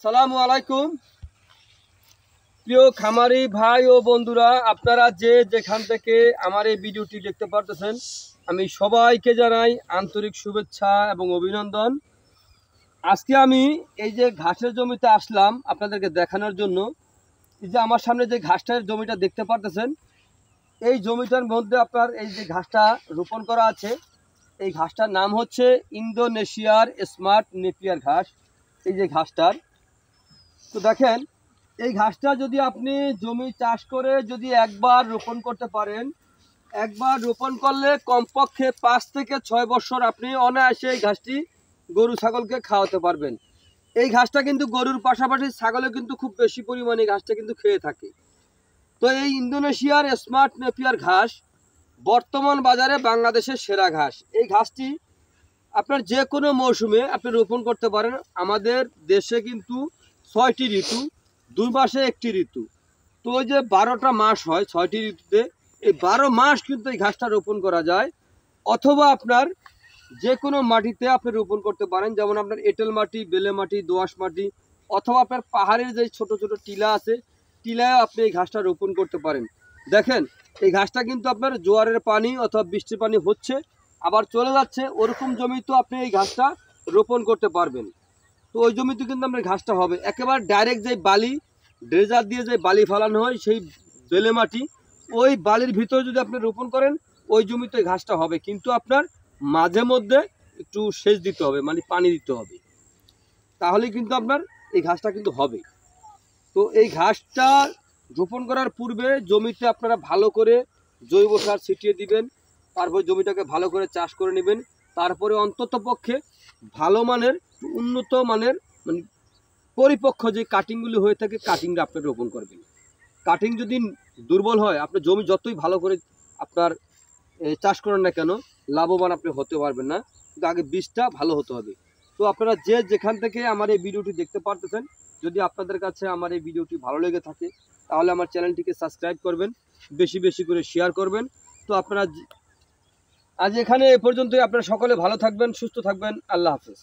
আসসালামু আলাইকুম প্রিয় খামারি ভাই ও বন্ধুরা, আপনারা যে যেখান থেকে আমার এই ভিডিওটি দেখতে পারতেছেন, আমি সবাইকে জানাই আন্তরিক শুভেচ্ছা এবং অভিনন্দন। আজকে আমি এই যে ঘাসের জমিতে আসলাম আপনাদেরকে দেখানোর জন্য। এই যে আমার সামনে যে ঘাসটার জমিটা দেখতে পারতেছেন, এই জমিটার মধ্যে আপনার এই যে ঘাসটা রোপণ করা আছে, এই ঘাসটার নাম হচ্ছে ইন্দোনেশিয়ার স্মার্ট নেপিয়ার ঘাস। এই যে ঘাসটার, তো দেখেন, এই ঘাসটা যদি আপনি জমি চাষ করে যদি একবার রোপণ করতে পারেন, একবার রোপণ করলে কমপক্ষে 5 থেকে 6 বছর আপনি অনায়াসে এই ঘাসটি গরু ছাগলকে খাওয়াতে পারবেন। এই ঘাসটা কিন্তু গরুর পাশাপাশি ছাগলে কিন্তু খুব বেশি পরিমাণে ঘাসটা কিন্তু খেয়ে থাকে। তো এই ইন্দোনেশিয়ার স্মার্ট নেপিয়ার ঘাস বর্তমান বাজারে বাংলাদেশের সেরা ঘাস। এই ঘাসটি আপনার যে কোনো মৌসুমে আপনি রোপণ করতে পারেন। আমাদের দেশে কিন্তু 6টি ঋতু, 2 মাসে 1টি ঋতু। তো ওই যে 12টা মাস হয় 6টি ঋতুতে, এই 12 মাস কিন্তু এই ঘাসটা রোপণ করা যায়। অথবা আপনার যে কোনো মাটিতে আপনি রোপণ করতে পারেন, যেমন আপনার এঁটেল মাটি, বেলে মাটি, দোআঁশ মাটি, অথবা আপনার পাহাড়ের যে ছোট ছোট টিলা আছে, টিলায় আপনি এই ঘাসটা রোপণ করতে পারেন। দেখেন, এই ঘাসটা কিন্তু আপনার জোয়ারের পানি অথবা বৃষ্টির পানি হচ্ছে আবার চলে যাচ্ছে, ওরকম জমিতেও আপনি এই ঘাসটা রোপণ করতে পারবেন। তো ওই জমিতে কিন্তু আপনার ঘাসটা হবে একেবারে ডাইরেক্ট, যে বালি ড্রেজার দিয়ে যে বালি ফালানো হয় সেই বেলে মাটি, ওই বালির ভিতরে যদি আপনি রোপণ করেন ওই জমিতে ঘাসটা হবে। কিন্তু আপনার মাঝে মধ্যে একটু সেচ দিতে হবে, মানে পানি দিতে হবে, তাহলে কিন্তু আপনার এই ঘাসটা কিন্তু হবে। তো এই ঘাসটা রোপণ করার পূর্বে জমিতে আপনারা ভালো করে জৈব সার ছিটিয়ে দিবেন, তারপর জমিটাকে ভালো করে চাষ করে নেবেন। তারপরে অন্তত পক্ষে ভালো মানের, উন্নত মানের, মানে পরিপক্ক যে কাটিংগুলি হয়ে থাকে, কাটিংটা আপনি রোপণ করবেন। কাটিং যদি দুর্বল হয়, আপনার জমি যতই ভালো করে আপনার চাষ করেন না কেন, লাভবান আপনি হতে পারবেন না। কিন্তু আগে বীজটা ভালো হতে হবে। তো আপনারা যে যেখান থেকে আমার এই ভিডিওটি দেখতে পারতেছেন, যদি আপনাদের কাছে আমার এই ভিডিওটি ভালো লেগে থাকে তাহলে আমার চ্যানেলটিকে সাবস্ক্রাইব করবেন, বেশি বেশি করে শেয়ার করবেন। তো আপনারা আজ এখানে এ পর্যন্তই। আপনারা সকলে ভালো থাকবেন, সুস্থ থাকবেন। আল্লাহ হাফেজ।